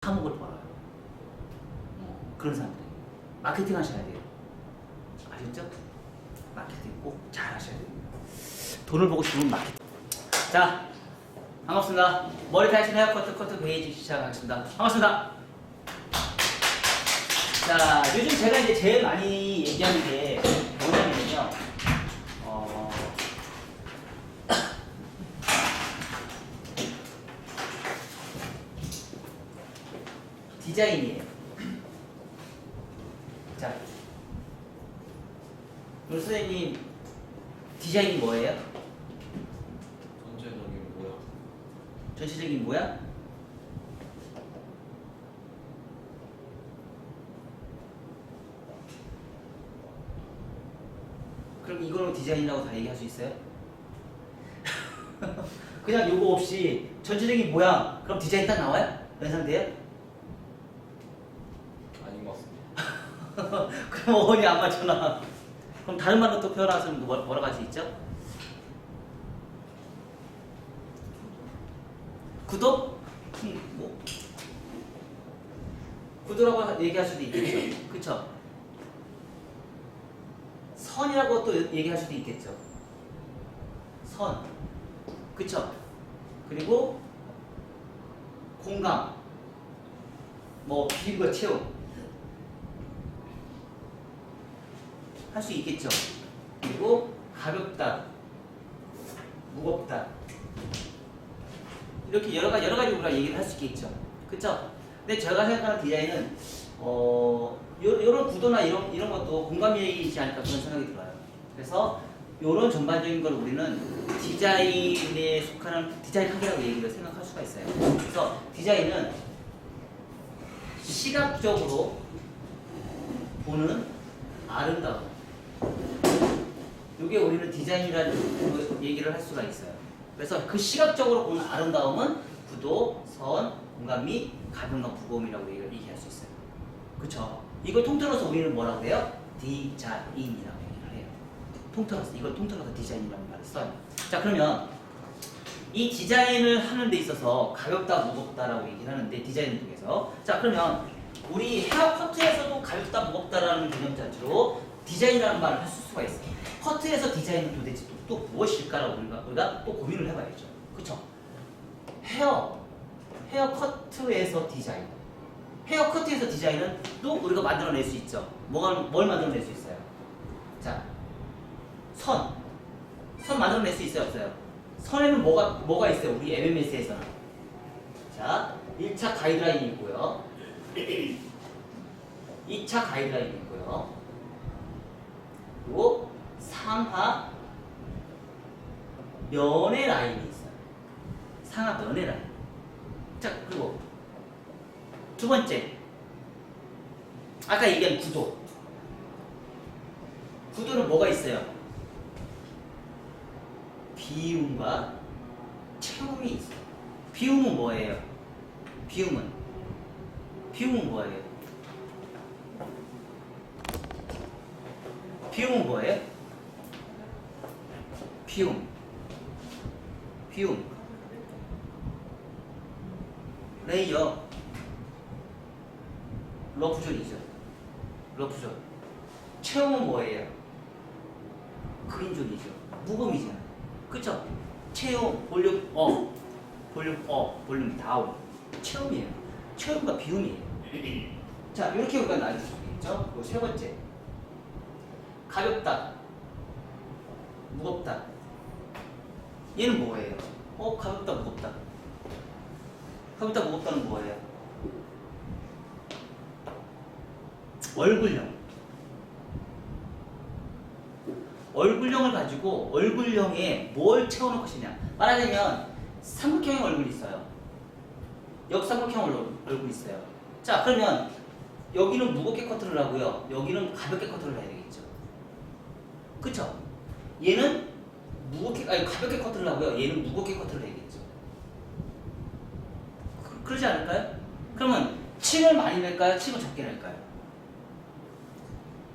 3억을 벌어요. 그런 사람들. 마케팅 하셔야 돼요. 아셨죠? 마케팅 꼭 잘 하셔야 돼요. 돈을 보고 싶으면 마케팅. 자, 반갑습니다. 머리 탈신 헤어커트 커트 베이직 시작하겠습니다. 반갑습니다. 자, 요즘 제가 이제 제일 많이 얘기하는 게 뭐냐면요. 디자인이에요. 자, 우리 선생님 디자인이 뭐예요? 전체적인 모양. 전체적인 모양? 그럼 이거는 디자인이라고 다 얘기할 수 있어요? 그냥 요거 없이 전체적인 모양 그럼 디자인 딱 나와요? 연상돼요? 아닌 것 같습니다. 그럼 어원이 안 맞잖아. 그럼 다른 말로 또 표현하시면 뭐라고 할 수 있죠? 구도? 뭐 구도라고 얘기할 수도 있겠죠. 그쵸? 선이라고 또 얘기할 수도 있겠죠. 선. 그쵸? 그리고 공감. 뭐 비율과 채움. 할 수 있겠죠. 그리고 가볍다. 무겁다. 이렇게 여러 가지 우리가 얘기를 할 수 있겠죠. 그쵸? 근데 제가 생각하는 디자인은 요런 구도나 이런 것도 공감이지 않을까 그런 생각이 들어요. 그래서 요런 전반적인 걸 우리는 디자인에 속하는 디자인 학이라고 얘기를 생각할 수가 있어요. 그래서 디자인은 시각적으로 보는 아름다움. 요게 우리는 디자인이라는 얘기를 할 수가 있어요. 그래서 그 시각적으로 보는 아름다움은 구도, 선, 공감 및 가벼움과 무거움이라고 얘기할 수 있어요. 그쵸? 이걸 통틀어서 우리는 뭐라고 해요? 디자인이라고 얘기를 해요. 이걸 통틀어서 디자인이라는 말을 써요. 자, 그러면 이 디자인을 하는 데 있어서 가볍다, 무겁다라고 얘기를 하는데 디자인 중에서 자, 그러면 우리 헤어 커트에서도 가볍다, 무겁다라는 개념 자체로 디자인이라는 말을 할 수가 있어요. 커트에서 디자인은 도대체 또 무엇일까라고 우리가 또 고민을 해봐야죠. 그쵸? 헤어 커트에서 디자인. 헤어 커트에서 디자인은 또 우리가 만들어낼 수 있죠. 뭘 만들어낼 수 있어요? 자, 선 만들어낼 수 있어요, 없어요? 선에는 뭐가 있어요? 우리 MMS에서는. 자, 1차 가이드라인이 있고요. 2차 가이드라인이 있고요. 그리고 상하 면의 라인이 있어요. 상하 면의 라인. 자, 그리고 두 번째. 아까 얘기한 구도. 구도는 뭐가 있어요? 비움과 채움이 있어요. 비움은 뭐예요? 비움은 뭐예요? 비움은 뭐예요? 비움. 레이어. 러프존이죠. 러프존. 채움은 뭐예요? 그린존이죠. 무음이잖아요. 그쵸? 채움, 볼륨 업, 볼륨 다운. 채움이에요. 채움과 비움이에요. 자, 이렇게 우리가 나눌 수 있겠죠? 그리고 세 번째. 가볍다, 무겁다. 얘는 뭐예요? 가볍다, 무겁다. 가볍다, 무겁다는 뭐예요? 얼굴형을 가지고 얼굴형에 뭘 채워놓을 것이냐. 말하자면 삼각형의 얼굴이 있어요. 역삼각형 얼굴이 있어요. 자, 그러면 여기는 무겁게 커트를 하고요. 여기는 가볍게 커트를 해야 되겠죠. 그쵸? 얘는 가볍게 커트를 하고요. 얘는 무겁게 커트를 해야겠죠. 그러지 않을까요? 그러면 층을 많이 낼까요? 층을 적게 낼까요?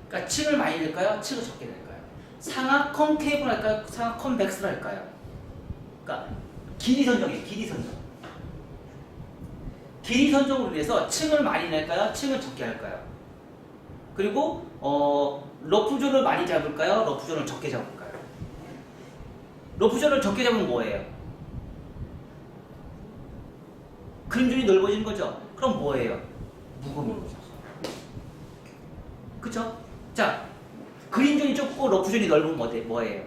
그러니까 층을 많이 낼까요? 층을 적게 낼까요? 상하 컨케이브를 할까요? 상하 컨벡스를 할까요? 그러니까 길이 선정이에요. 길이 선정. 길이 선정으로 인해서 층을 많이 낼까요? 층을 적게 할까요? 그리고 러프존을 많이 잡을까요? 러프존을 적게 잡을까요? 러프존을 적게 잡으면 뭐예요? 그림존이 넓어지는 거죠? 그럼 뭐예요? 무거운 거죠. 그쵸? 자, 그림존이 좁고 러프존이 넓으면 뭐예요?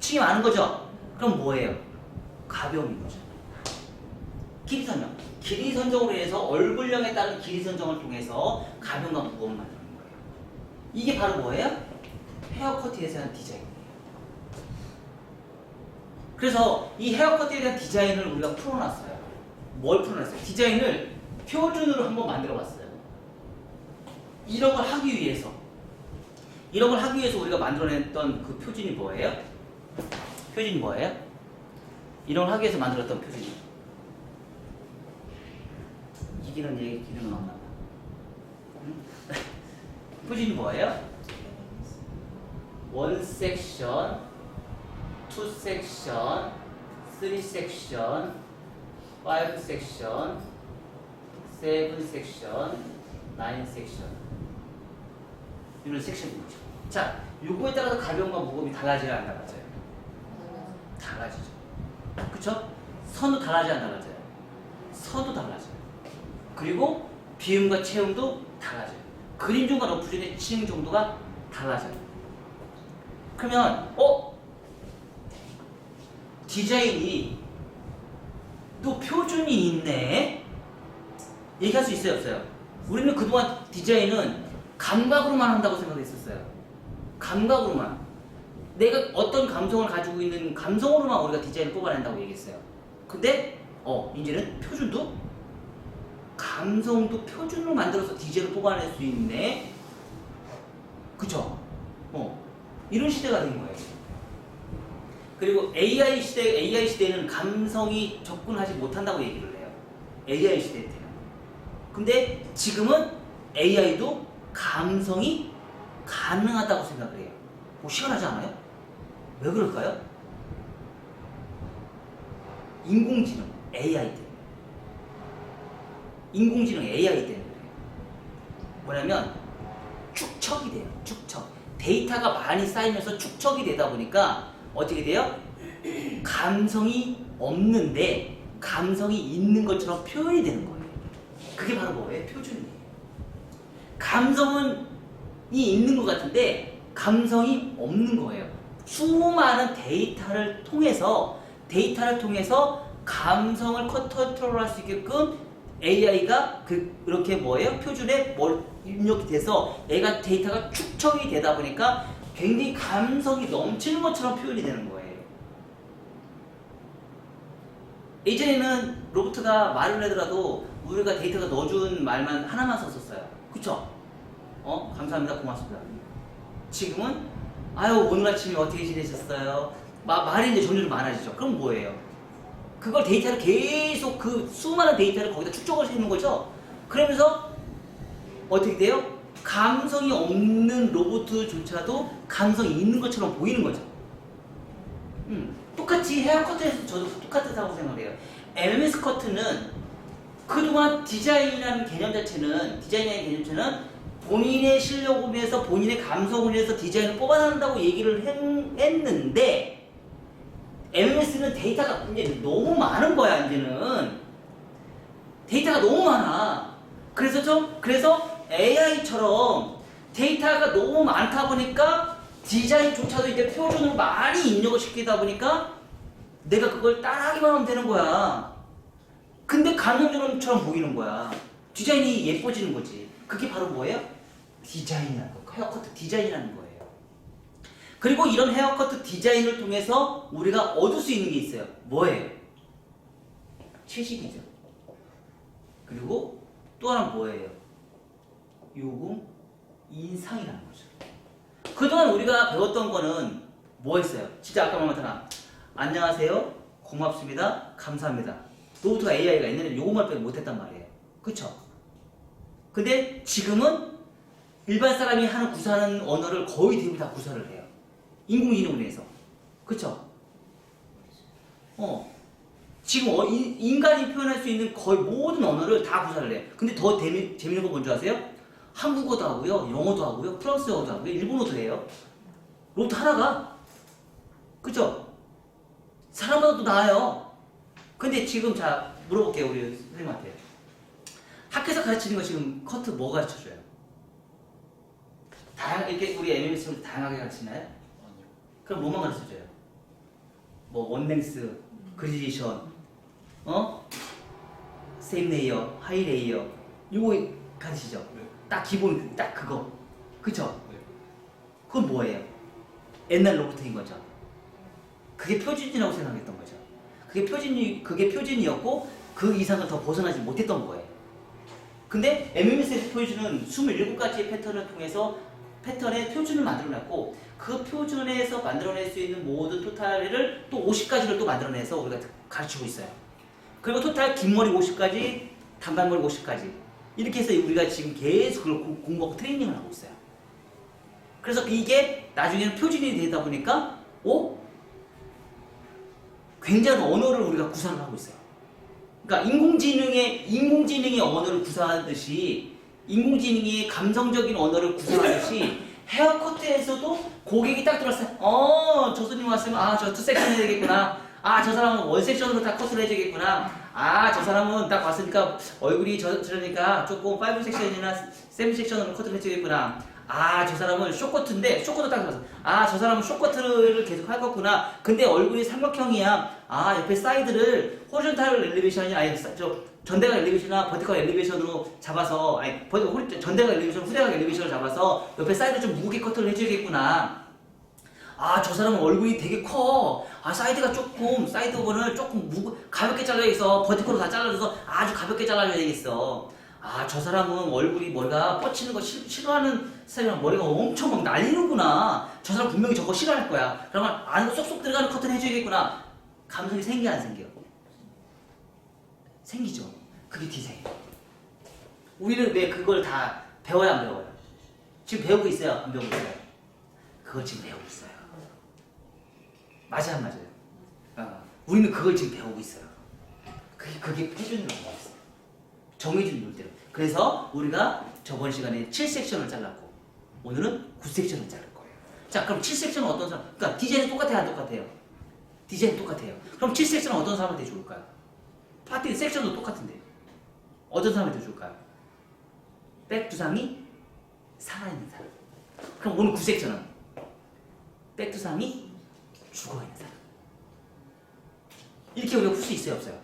층이 많은 거죠? 그럼 뭐예요? 가벼운 거죠. 길이 선정. 길이 선정으로 인해서 얼굴형에 따른 길이 선정을 통해서 가벼움과 무거움을 만드는 거예요. 이게 바로 뭐예요? 헤어커트에 대한 디자인이에요. 그래서 이 헤어커트에 대한 디자인을 우리가 풀어놨어요. 뭘 풀어놨어요? 디자인을 표준으로 한번 만들어봤어요. 이런 걸 하기 위해서 우리가 만들어냈던 그 표준이 뭐예요? 표준이 뭐예요? 이런 걸 하기 위해서 만들었던 표준이. 이기는 얘기 기능은 없나 봐. 표준이 뭐예요? 1 섹션, 2 섹션, 3 섹션, 5 섹션, 7 섹션, 9 섹션. 이런 섹션이 있죠. 자, 요거에 따라서 가벼움과 무거움이 달라져야 안 달라져요? 달라지죠. 그쵸? 선도 달라져야 안 달라져요? 선도 달라져요. 그리고 비움과 체움도 달라져요. 그림존과 러프존의 층 정도가 달라져요. 그러면 디자인이 또 표준이 있네? 얘기할 수 있어요, 없어요? 우리는 그동안 디자인은 감각으로만 한다고 생각했었어요. 감각으로만. 내가 어떤 감성을 가지고 있는 감성으로만 우리가 디자인을 뽑아낸다고 얘기했어요. 근데 이제는 표준도 감성도 표준으로 만들어서 디자인을 뽑아낼 수 있네. 그쵸? 이런 시대가 된 거예요. 그리고 AI 시대에는 감성이 접근하지 못한다고 얘기를 해요. AI 시대 때는. 근데 지금은 AI도 감성이 가능하다고 생각을 해요. 희한하지 않아요? 왜 그럴까요? 인공지능, AI 때문에. 인공지능 AI 때문에 그래요. 뭐냐면 축척이 돼요. 축척. 데이터가 많이 쌓이면서 축척이 되다 보니까 어떻게 돼요? 감성이 없는데 감성이 있는 것처럼 표현이 되는 거예요. 그게 바로 뭐예요? 표준이에요. 감성은 있는 것 같은데 감성이 없는 거예요. 수많은 데이터를 통해서 감성을 컨트롤할 수 있게끔 AI가 그렇게 뭐예요? 표준에 입력이 돼서 얘가 데이터가 축적이 되다 보니까 굉장히 감성이 넘치는 것처럼 표현이 되는 거예요. 예전에는 로봇가 말을 하더라도 우리가 데이터가 넣어준 말만 하나만 썼었어요. 그쵸? 감사합니다. 고맙습니다. 지금은 오늘 아침에 어떻게 지내셨어요? 말이 이제 점점 많아지죠. 그럼 뭐예요? 그걸 데이터를 계속 그 수많은 데이터를 거기다 축적을 해놓은 거죠. 그러면서 어떻게 돼요? 감성이 없는 로봇조차도 감성이 있는 것처럼 보이는 거죠. 똑같이 헤어커트에서 저도 똑같다고 생각해요. MS 커트는 그동안 디자인이라는 개념 자체는 본인의 실력을 위해서 본인의 감성을 위해서 디자인을 뽑아낸다고 얘기를 했는데 MMS는 데이터가 이제 너무 많은 거야. 이제는 데이터가 너무 많아. 그래서 AI처럼 데이터가 너무 많다 보니까 디자인조차도 이제 표준으로 많이 입력을 시키다 보니까 내가 그걸 따라하기만 하면 되는 거야. 근데 감성처럼 보이는 거야. 디자인이 예뻐지는 거지. 그게 바로 뭐예요? 디자인이라는 거. 헤어커트 디자인이라는 거예요. 그리고 이런 헤어커트 디자인을 통해서 우리가 얻을 수 있는 게 있어요. 뭐예요? 채식이죠. 그리고 또 하나는 뭐예요? 요금 인상이라는 거죠. 그동안 우리가 배웠던 거는 뭐였어요? 진짜 아까 말한 것처럼 안녕하세요, 고맙습니다, 감사합니다. 로봇과 AI가 옛날에 요것만 빼고 못했단 말이에요. 그쵸? 근데 지금은 일반 사람이 구사하는 언어를 거의 대부분 다 구사를 해요. 인공지능을 위해서. 그쵸? 지금 인간이 표현할 수 있는 거의 모든 언어를 다 구사를 해. 근데 더 재밌는 거 뭔지 아세요? 한국어도 하고요, 영어도 하고요, 프랑스어도 하고요, 일본어도 해요. 로봇 하나가. 그죠? 사람보다도 나아요. 근데 지금 자 물어볼게요, 우리 선생님한테. 학교에서 가르치는 거 지금 커트 뭐 가르쳐줘요? 이렇게 우리 MMS를 다양하게 가르치나요? 아니요. 그럼 뭐만 가르쳐줘요? 뭐 원랭스, 그리디션, 세임 레이어, 하이 레이어, 요거 가르치죠? 네. 딱 기본 딱 그거. 그쵸? 네. 그건 뭐예요? 옛날 로봇인 거죠. 그게 표준이라고 생각했던 거죠. 그게 표준이었고 그 이상은 더 벗어나지 못했던 거예요. 근데 MMS에서 보여주는 27가지의 패턴을 통해서 패턴의 표준을 만들어냈고 그 표준에서 만들어낼 수 있는 모든 토탈을 또 50가지를 또 만들어내서 우리가 가르치고 있어요. 그리고 토탈 긴 머리 50가지, 단발머리 50가지 이렇게 해서 우리가 지금 계속 그걸 공부하고 트레이닝을 하고 있어요. 그래서 이게 나중에는 표준이 되다 보니까 굉장한 언어를 우리가 구사를 하고 있어요. 그러니까 인공지능의 언어를 구사하듯이 인공지능이 감성적인 언어를 구사하듯이 헤어커트에서도 고객이 딱 들어왔어요. 저 손님 왔으면 저 투 섹션 해야 되겠구나. 저 사람은 원 섹션으로 다 커트를 해줘야겠구나. 저 사람은 딱 왔으니까 얼굴이 저러니까 조금 5 섹션이나 7 섹션으로 커트를 해줘야겠구나. 저 사람은 쇼커트인데 쇼커트 딱 들어왔어. 저 사람은 쇼커트를 계속 할 거구나. 근데 얼굴이 삼각형이야. 옆에 사이드를 호리존탈 엘리베이션이 전대각 엘리베이션이나 버티컬 엘리베이션으로 잡아서 전대각 엘리베이션, 후대각 엘리베이션을 잡아서 옆에 사이드 좀 무겁게 커트를 해줘야겠구나. 저 사람은 얼굴이 되게 커. 사이드가 사이드 부분을 조금 가볍게 잘라야겠어. 버티컬로 다 잘라줘서 아주 가볍게 잘라줘야 되겠어. 저 사람은 머리가 뻗치는 거 싫어하는 스타일이랑 머리가 엄청 막 날리는구나. 저 사람 분명히 저거 싫어할 거야. 그러면 안으로 쏙쏙 들어가는 커트를 해줘야겠구나. 감성이 생겨 안 생겨? 생기죠. 그게 디자인. 우리는 왜 그걸 다 배워야 안 배워요? 지금 배우고 있어요? 안 배우고 있어요? 그걸 지금 배우고 있어요. 맞아요, 안 맞아요? 우리는 그걸 지금 배우고 있어요. 그게 표준이라고 했어요. 정해진 룰대로. 그래서 우리가 저번 시간에 7섹션을 잘랐고 오늘은 9섹션을 자를 거예요. 자, 그럼 7섹션은 어떤 사람? 그러니까 디자인이 똑같아요, 안 똑같아요? 디자인이 똑같아요. 그럼 7섹션은 어떤 사람한테 좋을까요? 파티 섹션도 똑같은데 어떤 사람한테 좋을까요? 백두상이 살아있는 사람. 그럼 오늘 9섹션은 백두상이 죽어있는 사람. 이렇게 우리가 풀 수 있어요, 없어요?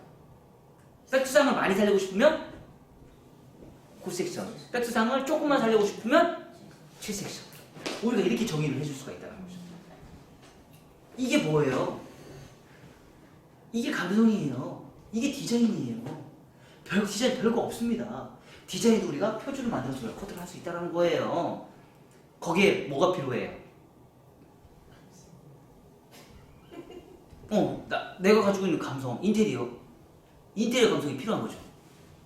백두상을 많이 살리고 싶으면 9섹션, 백두상을 조금만 살리고 싶으면 7섹션. 우리가 이렇게 정의를 해줄 수가 있다는 거죠. 이게 뭐예요? 이게 감성이에요. 이게 디자인이에요. 디자인 별거 없습니다. 디자인도 우리가 표준을 만들어서 코드를 할 수 있다는 거예요. 거기에 뭐가 필요해요? 내가 가지고 있는 감성, 인테리어 감성이 필요한 거죠.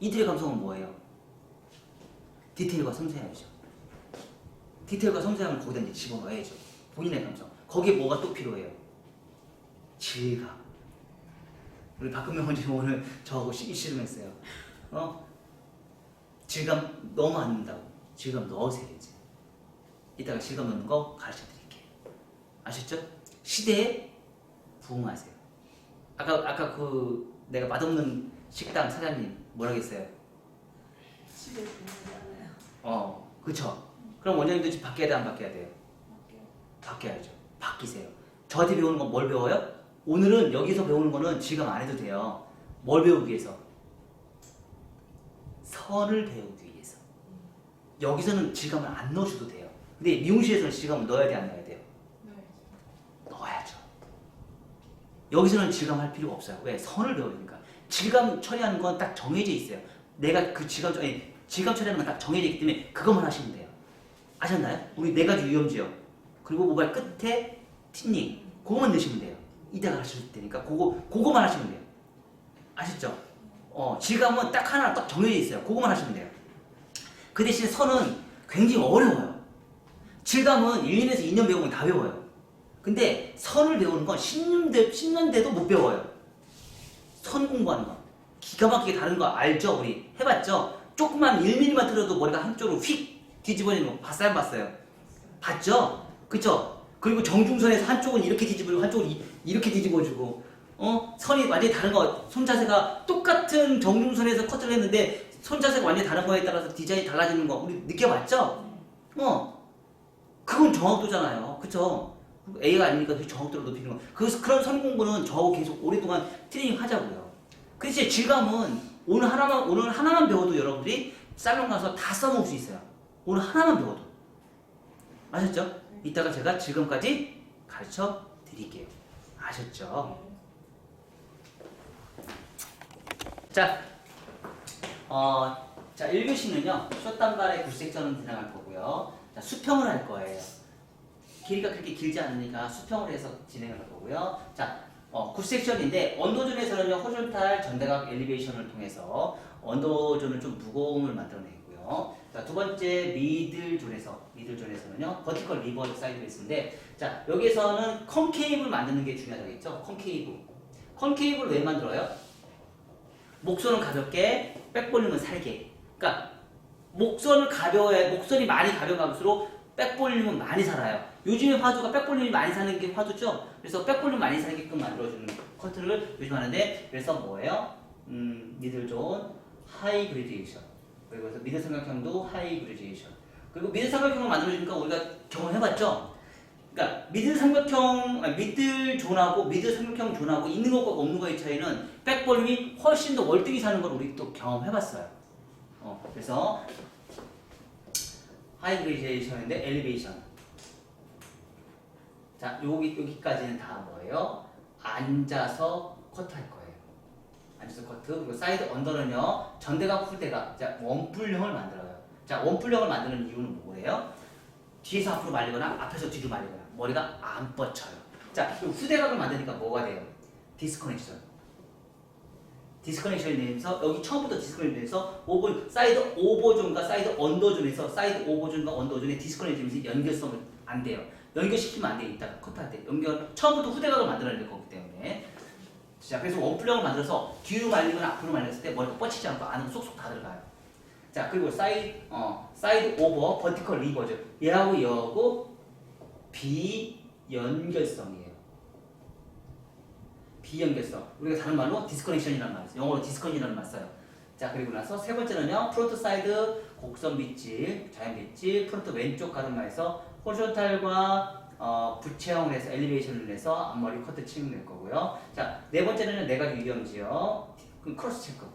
인테리어 감성은 뭐예요? 디테일과 섬세함이죠. 디테일과 섬세함을 거기다 이제 집어넣어야죠. 본인의 감성. 거기에 뭐가 또 필요해요? 질감. 우리 박근명 원장님 오늘 저하고 씨름했어요. 질감 너무 안 넣는다고. 질감 넣으세요 이제. 이따가 질감 넣는 거 가르쳐 드릴게요. 아셨죠? 시대에 부응하세요. 아까 내가 맛없는 식당 사장님 뭐라고 했어요? 시대에 부응하지 않아요. 그쵸. 그럼 원장님도 지금 바뀌어야 돼, 안 바뀌어야 돼요? 바뀌어야죠. 바뀌세요. 저한테 배우는 건 뭘 배워요? 오늘은 여기서 배우는 거는 질감 안 해도 돼요. 뭘 배우기 위해서? 선을 배우기 위해서. 여기서는 질감을 안 넣어줘도 돼요. 근데 미용실에서는 질감을 넣어야 돼, 안 넣어야 돼요? 넣어야죠. 여기서는 질감할 필요가 없어요. 왜? 선을 배우니까. 질감 처리하는 건 딱 정해져 있어요. 내가 그 질감 처리하는 건 딱 정해져 있기 때문에 그것만 하시면 돼요. 아셨나요? 우리 4가지 유형지역 그리고 모발 끝에 틴닝 그거만 넣으시면 돼요. 이따가 가르쳐줄 테니까 그거만 하시면 돼요. 아셨죠? 질감은 딱 하나 딱 정해져 있어요. 그거만 하시면 돼요. 그 대신에 선은 굉장히 어려워요. 질감은 1년에서 2년 배우면 다 배워요. 근데 선을 배우는 건 10년 돼도 못 배워요. 선 공부하는 거 기가 막히게 다른 거 알죠? 우리 해봤죠? 조금만 1mm만 틀어도 머리가 한쪽으로 휙 뒤집어지는 거 봤어요? 안 봤어요? 봤죠? 그쵸? 그리고 정중선에서 한쪽은 이렇게 뒤집어지고 한쪽은 이렇게 뒤집어지고 선이 완전히 다른 거 손 자세가 똑같은 정중선에서 커트를 했는데 손 자세가 완전히 다른 거에 따라서 디자인이 달라지는 거 우리 느껴봤죠? 그건 정확도잖아요. 그쵸? A가 아니니까 그 정확도를 높이는 거. 그런 선 공부는 저하고 계속 오랫동안 트레이닝 하자고요. 근데 질감은 오늘 하나만 배워도 여러분들이 살롱 가서 다 써먹을 수 있어요. 오늘 하나만 배워도. 아셨죠? 이따가 제가 질감까지 가르쳐 드릴게요. 아셨죠? 자, 1교시는요, 숏단발의 굴색전을 진행할 거고요. 자, 수평을 할 거예요. 길이가 그렇게 길지 않으니까 수평을 해서 진행을 할 거고요. 자, 굴섹션인데, 언더존에서는요, 호rizontal 전대각 엘리베이션을 통해서 언더존을 좀 무거움을 만들어내고요. 자, 두 번째, 미들존에서는요, 버티컬 리버스 사이드 베이스인데, 자, 여기에서는 컨케이브를 만드는 게 중요하겠죠? 컨케이브를 왜 만들어요? 목선은 가볍게, 백볼륨은 살게. 그러니까 목선이 많이 가벼울수록 백볼륨은 많이 살아요. 요즘에 화두가 백볼륨이 많이 사는 게 화두죠. 그래서 백볼륨 많이 살게끔 만들어주는 커트를 요즘 하는데, 그래서 뭐예요? 미들존 하이 그레디에이션, 그리고 미들 삼각형도 하이 그레디에이션. 그리고 미들 삼각형을 만들어주니까 우리가 경험해봤죠. 그러니까 미들 존하고 미들 삼각형 존하고 있는 것과 없는 것의 차이는 백볼륨이 훨씬 더 월등히 사는 걸 우리 또 경험해봤어요. 그래서 하이 그레디에이션인데 엘리베이션. 자, 여기까지는 다 뭐예요? 앉아서 커트 할 거예요. 앉아서 커트. 그리고 사이드 언더는요, 전대각, 후대각. 자, 원뿔형을 만들어요. 자, 원뿔형을 만드는 이유는 뭐예요? 뒤에서 앞으로 말리거나 앞에서 뒤로 말리거나 머리가 안 뻗쳐요. 자, 그리고 후대각을 만드니까 뭐가 돼요? 디스커넥션이 되면서 여기 처음부터 디스커넥션이 되면서 사이드 오버존과 사이드 언더존에서 사이드 오버존과 언더존의 디스커넥션이 되면서 연결성을 안 돼요. 연결시키면 안 돼요. 이따가 커트할 때 처음부터 후대각을 만들어야 될 거기 때문에. 자, 그래서 원뿔형을 만들어서 뒤로 말리거나 앞으로 말렸을 때 머리가 뻗치지 않고 안으로 쏙쏙 다 들어가요. 자, 그리고 사이드 오버 버티컬 리버죠. 얘하고 비연결성이에요. 비연결성. 우리가 다른 말로 디스커넥션이라는 말 써요. 영어로 디스컨이라는 말 써요. 자, 그리고 나서 세 번째는요, 프론트 사이드 곡선 빗질, 자연 빗질, 프론트 왼쪽 가르마에서 호리존탈과 부채형을 해서 엘리베이션을 해서 앞머리 커트 치면 될 거고요. 자, 네 번째는 내각 유경지요. 크로스 체크.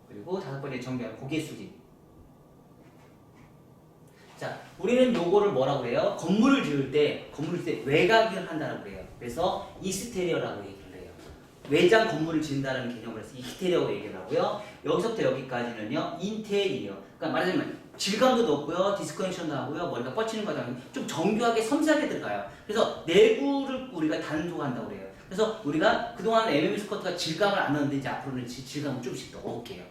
그리고 다섯 번째 정면 고개 숙임. 자, 우리는 요거를 뭐라고 해요? 건물을 지을 때 외곽을 한다고 해요. 그래서 익스테리어라고 얘기를 해요. 외장 건물을 지은다는 개념을 해서 익스테리어라고 얘기를 하고요. 여기서부터 여기까지는요, 인테리어. 그러니까 말하자면 질감도 높고요, 디스커넥션도 하고요, 머리가 뻗치는 거다. 좀 정교하게 섬세하게 들어가요. 그래서 내부를 우리가 단속한다고 그래요. 그래서 우리가 그동안 MMS 커트가 질감을 안 넣었는데 이제 앞으로는 질감을 조금씩 넣어볼게요.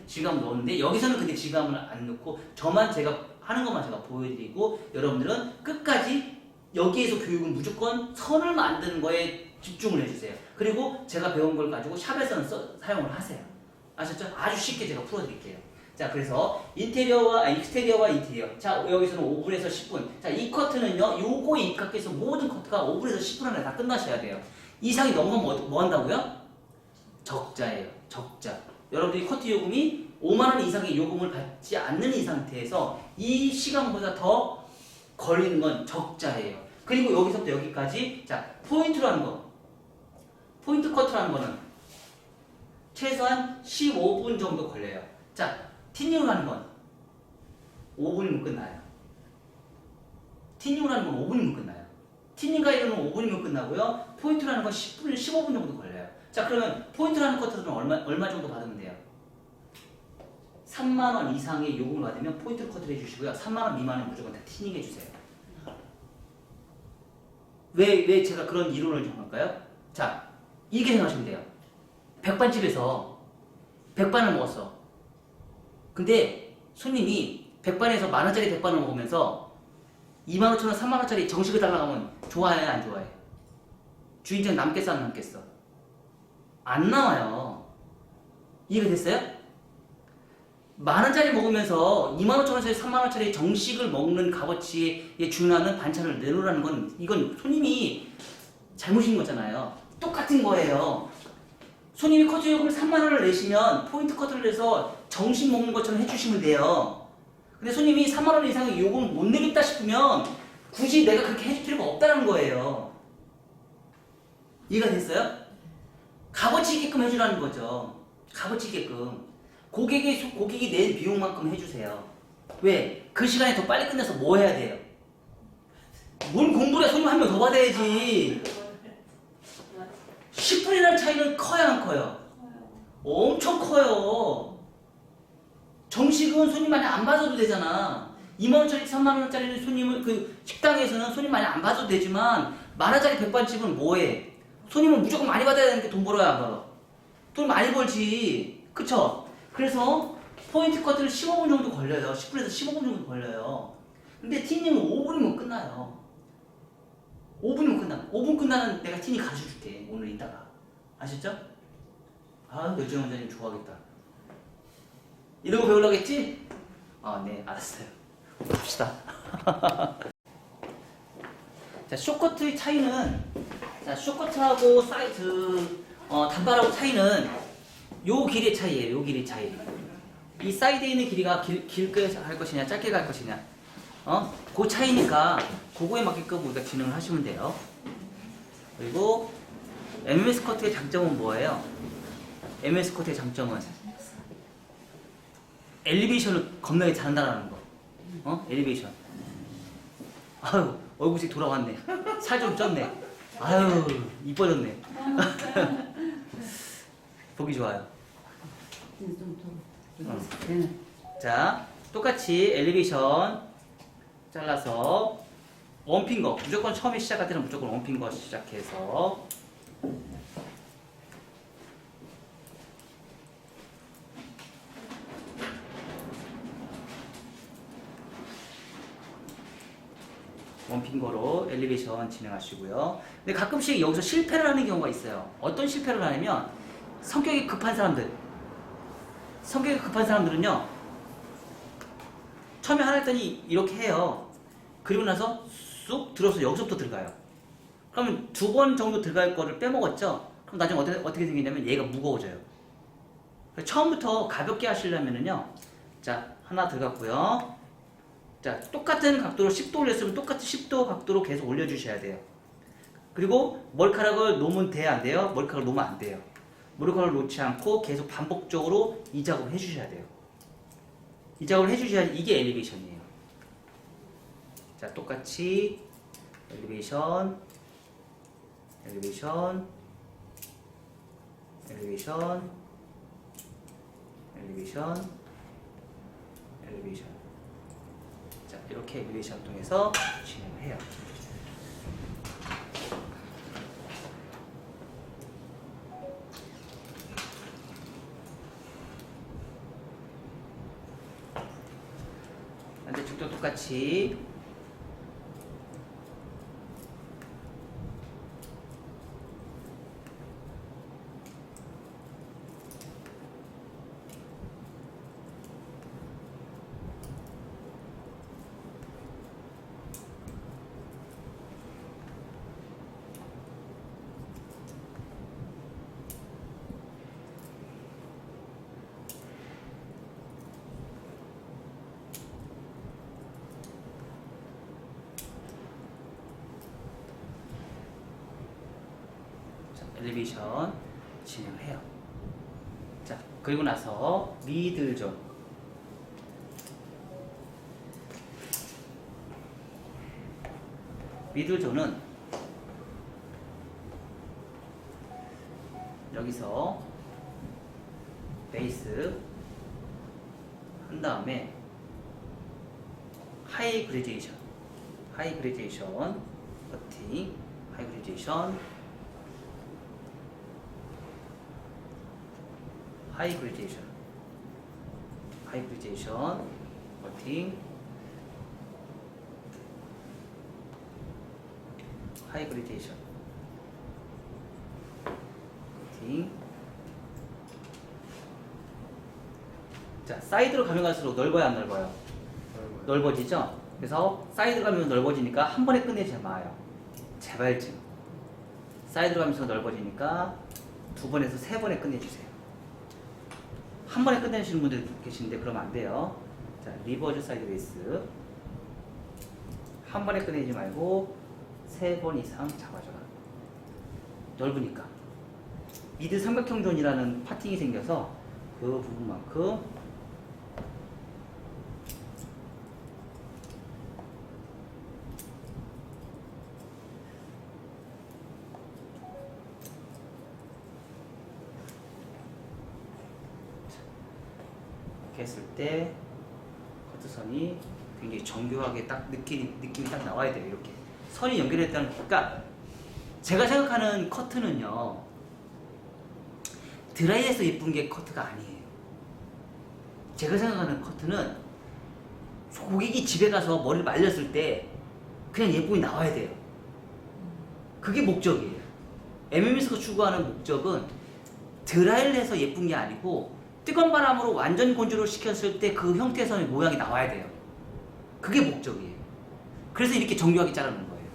질감을 넣었는데 여기서는 근데 질감을 안 넣고 제가 하는 것만 제가 보여드리고 여러분들은 끝까지 여기에서 교육은 무조건 선을 만드는 거에 집중을 해주세요. 그리고 제가 배운 걸 가지고 샵에서는 사용을 하세요. 아셨죠? 아주 쉽게 제가 풀어드릴게요. 자, 그래서 익스테리어와 인테리어. 자, 여기서는 5분에서 10분. 자, 이 커트는요, 요거에 입각해서 모든 커트가 5분에서 10분 안에 다 끝나셔야 돼요. 이상이 넘으면 뭐 한다고요? 적자예요. 적자. 여러분들이 커트 요금이 5만원 이상의 요금을 받지 않는 이 상태에서 이 시간보다 더 걸리는 건 적자예요. 그리고 여기서부터 여기까지, 자, 포인트 커트라는 거는 최소한 15분 정도 걸려요. 자, 틴닝을 하는 건 5분이면 끝나요. 틴닝을 하는 건 5분이면 끝나요. 틴닝 가이드는 5분이면 끝나고요. 포인트를 하는 건 10분, 15분 정도 걸려요. 자, 그러면 포인트를 하는 커트는 얼마 정도 받으면 돼요? 3만원 이상의 요금을 받으면 포인트 커트를 해주시고요. 3만원 미만은 무조건 다 틴닝 해주세요. 왜 제가 그런 이론을 정할까요? 자, 이게 생각하시면 돼요. 백반집에서 백반을 먹었어. 근데 손님이 백반에서 만원짜리 백반을 먹으면서 25,000원, 3만원짜리 정식을 달라고 하면 좋아해, 안 좋아해? 주인장 남겠어, 안 남겠어? 안 나와요. 이해가 됐어요? 10,000원짜리 먹으면서 25,000원짜리 30,000원짜리 정식을 먹는 값어치에 준하는 반찬을 내놓으라는 건 이건 손님이 잘못인 거잖아요. 똑같은 거예요. 손님이 커트 요금을 30,000원을 내시면 포인트 커트를 내서 정식 먹는 것처럼 해주시면 돼요. 근데 손님이 30,000원 이상의 요금을 못 내겠다 싶으면 굳이 내가 그렇게 해줄 필요가 없다는 거예요. 이해가 됐어요? 값어치 있게끔 해주라는 거죠. 값어치 있게끔. 고객이 낸 비용만큼 해주세요. 왜? 그 시간에 더 빨리 끝내서 뭐 해야 돼요? 뭘 공부를 해? 손님 한 명 더 받아야지. 10분이라는 차이는 커요, 안 커요? 엄청 커요. 정식은 손님 많이 안 받아도 되잖아. 20,000원짜리, 30,000원짜리 손님을 그 식당에서는 손님 많이 안 받아도 되지만 10,000원짜리 백반집은 뭐해? 손님은 무조건 많이 받아야 되는데 돈 벌어야 안 벌어? 돈 많이 벌지. 그쵸? 그래서 포인트 커트를 15분 정도 걸려요. 10분에서 15분 정도 걸려요. 근데 티닝은 5분이면 끝나요. 5분이면 끝나. 5분 끝나는 내가 티닝 가르쳐 줄게. 오늘 이따가. 아셨죠? 아, 여정 원장님 좋아하겠다. 이런 거 배우려고 했지? 아, 네, 알았어요. 갑시다. 자, 쇼커트의 차이는, 자, 쇼커트하고 단발하고 차이는 요 길이의 차이예요. 요 길이의 차이. 이 사이드에 있는 길이가 길게 할 것이냐, 짧게 갈 것이냐. 그 차이니까 그거에 맞게끔 우리가 진행을 하시면 돼요. 그리고 MS 커트의 장점은 뭐예요? MS 커트의 장점은 엘리베이션을 겁나게 잘한다는 거. 엘리베이션. 아유, 얼굴색 돌아왔네. 살 좀 쪘네. 아유, 이뻐졌네. 보기 좋아요. 자, 똑같이 엘리베이션 잘라서 원핑거, 무조건 처음에 시작할 때는 무조건 원핑거 시작해서 원핑거로 엘리베이션 진행하시고요. 근데 가끔씩 여기서 실패를 하는 경우가 있어요. 어떤 실패를 하냐면 성격이 급한 사람들은요, 처음에 하나 했더니 이렇게 해요. 그리고 나서 쑥 들어서 여기서부터 들어가요. 그러면 2번 정도 들어갈 거를 빼먹었죠? 그럼 나중에 어떻게 생기냐면 얘가 무거워져요. 처음부터 가볍게 하시려면은요, 자, 하나 들어갔고요. 자, 똑같은 각도로 10도 올렸으면 똑같은 10도 각도로 계속 올려주셔야 돼요. 그리고 머리카락을 놓으면 돼야 안 돼요? 머리카락을 놓으면 안 돼요. 머리카락을 놓지 않고 계속 반복적으로 이 작업을 해주셔야 돼요. 이 작업을 해주셔야 이게 엘리베이션이에요. 자, 똑같이 엘리베이션, 엘리베이션, 엘리베이션, 엘리베이션, 엘리베이션. 자, 이렇게 엘리베이션 통해서 진행을 해요. 반대쪽도 똑같이 엘리베이션 진행을 해요. 자, 그리고 나서 미들존. 미들존은 여기서 베이스 한 다음에 하이 그레데이션, 버팅, 하이 그레데이션, 하이 그레데이션, 버팅, 하이 그레데이션, 버팅, 자, 사이드로 가면 갈수록 넓어야 안 넓어요? 넓어지죠? 그래서 사이드로 가면 넓어지니까 한 번에 끝내지 마요. 제발 좀. 사이드로 가면서 넓어지니까 두 번에서 세 번에 끝내주세요. 한 번에 끝내시는 분들 계시는데 그러면 안 돼요. 자, 리버즈 사이드 베이스. 한 번에 끝내지 말고 세 번 이상 잡아줘라. 넓으니까. 미드 삼각형존이라는 파팅이 생겨서 그 부분만큼 이렇게 했을 때 커트선이 굉장히 정교하게 딱 느낌이 딱 나와야 돼요. 이렇게 선이 연결했다는, 그러니까 제가 생각하는 커트는요, 드라이해서 예쁜 게 커트가 아니에요. 제가 생각하는 커트는 고객이 집에 가서 머리를 말렸을 때 그냥 예쁨이 나와야 돼요. 그게 목적이에요. MMS가 추구하는 목적은 드라이를 해서 예쁜 게 아니고 뜨거운 바람으로 완전 건조를 시켰을 때 그 형태의 선의 모양이 나와야 돼요. 그게 목적이에요. 그래서 이렇게 정교하게 자르는 거예요.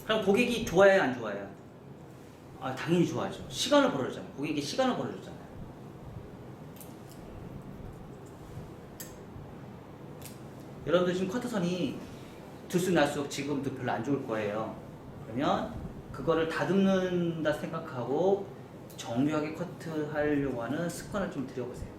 그럼 고객이 좋아해요, 안 좋아해요? 아, 당연히 좋아하죠. 시간을 벌어줬잖아요. 고객이 시간을 벌어줬잖아요. 여러분들 지금 커트선이 들쑥 날쑥 지금도 별로 안 좋을 거예요. 그러면 그거를 다듬는다 생각하고 정교하게 커트하려고 하는 습관을 좀 들여보세요.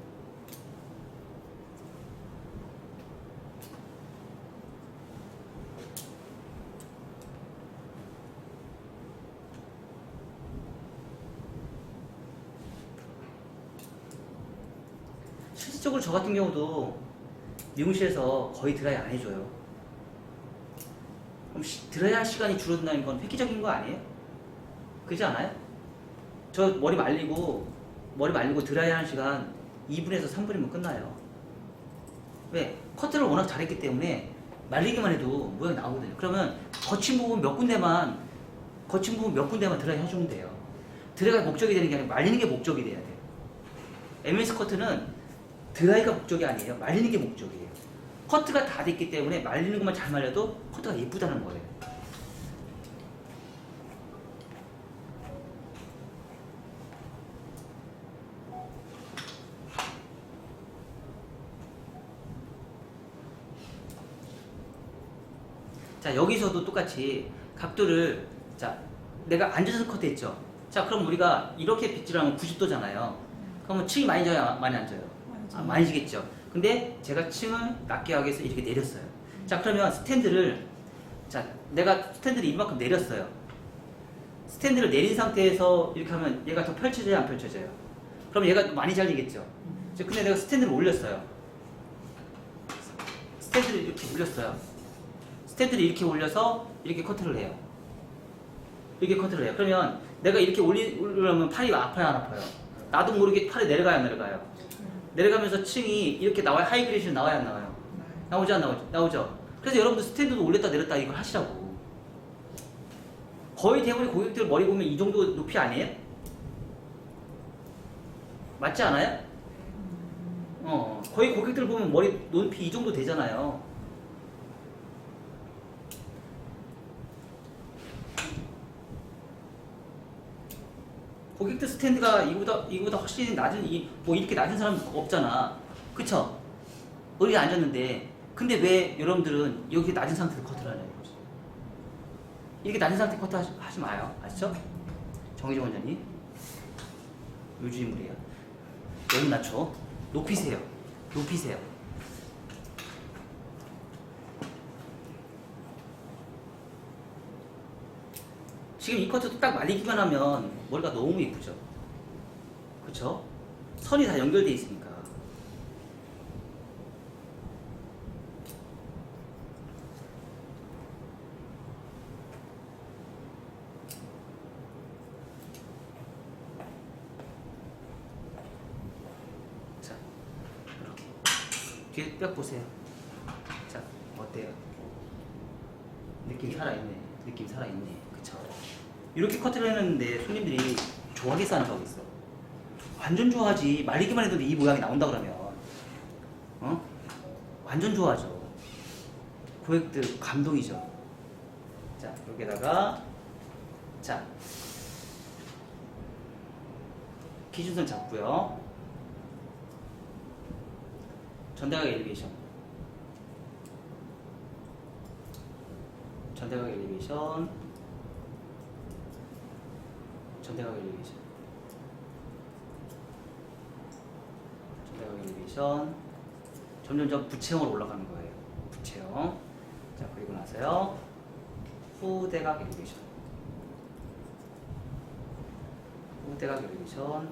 실질적으로 저 같은 경우도 미용실에서 거의 드라이 안 해줘요. 그럼 드라이 할 시간이 줄어든다는 건 획기적인 거 아니에요? 그렇지 않아요? 저 머리 말리고 드라이 하는 시간 2분에서 3분이면 끝나요. 왜? 커트를 워낙 잘했기 때문에 말리기만 해도 모양이 나오거든요. 그러면 거친 부분 몇 군데만 드라이 해주면 돼요. 드라이가 목적이 되는 게 아니고 말리는 게 목적이 돼야 돼요. MS 커트는 드라이가 목적이 아니에요. 말리는 게 목적이에요. 커트가 다 됐기 때문에 말리는 것만 잘 말려도 커트가 예쁘다는 거예요. 자, 여기서도 똑같이 각도를, 자, 내가 앉아서 커트했죠. 자, 그럼 우리가 이렇게 빗질하면 90도잖아요. 그러면 층이 많이 져요, 많이 안 져요? 많이 지겠죠. 근데 제가 층을 낮게 하기 위해서 이렇게 내렸어요. 자, 그러면 스탠드를, 자, 내가 스탠드를 이만큼 내렸어요. 스탠드를 내린 상태에서 이렇게 하면 얘가 더 펼쳐져요, 안 펼쳐져요? 그럼 얘가 많이 잘리겠죠. 자, 근데 내가 스탠드를 올렸어요. 스탠드를 이렇게 올렸어요. 스탠드를 이렇게 올려서 이렇게 커트를 해요. 이렇게 커트를 해요. 그러면 내가 이렇게 올리려면 팔이 아파요, 안 아파요? 나도 모르게 팔이 내려가요, 안 내려가요? 내려가면서 층이 이렇게 나와요. 하이그레이션 나와요, 안 나와요? 나오죠, 안 나오죠? 나오죠. 그래서 여러분들 스탠드도 올렸다 내렸다 이걸 하시라고. 거의 대부분의 고객들 머리 보면 이 정도 높이 아니에요? 맞지 않아요? 거의 고객들 보면 머리 높이 이 정도 되잖아요. 고객들 스탠드가 이거보다 훨씬 낮은, 뭐 이렇게 낮은 사람 없잖아. 그쵸? 머리가 앉았는데, 근데 왜 여러분들은 여기 낮은 상태로 커트를 하냐 이거지. 이렇게 낮은 상태 커트 하지 마요. 아시죠? 정희정 원장님. 요주인물이에요. 너무 낮춰. 높이세요. 높이세요. 지금 이 커트도 딱 말리기만 하면 머리가 너무 예쁘죠? 그쵸? 선이 다 연결되어 있으니까. 자, 이렇게. 뒤에 뼈 보세요. 자, 어때요? 느낌 살아있네. 느낌 살아있네. 그쵸? 이렇게 커트를 했는데 손님들이 좋아하겠어 안 좋아하겠어? 완전 좋아하지. 말리기만 해도 이 모양이 나온다 그러면 어? 완전 좋아하죠. 고객들 감동이죠. 자 여기다가 자 기준선 잡고요. 전대각 엘리베이션 전대각 엘리베이션 전대각 엘리베이션 전대각 엘리베이션 점점점 부채형으로 올라가는 거예요. 부채형. 자 그리고 나서요 후대각 엘리베이션 후대각 엘리베이션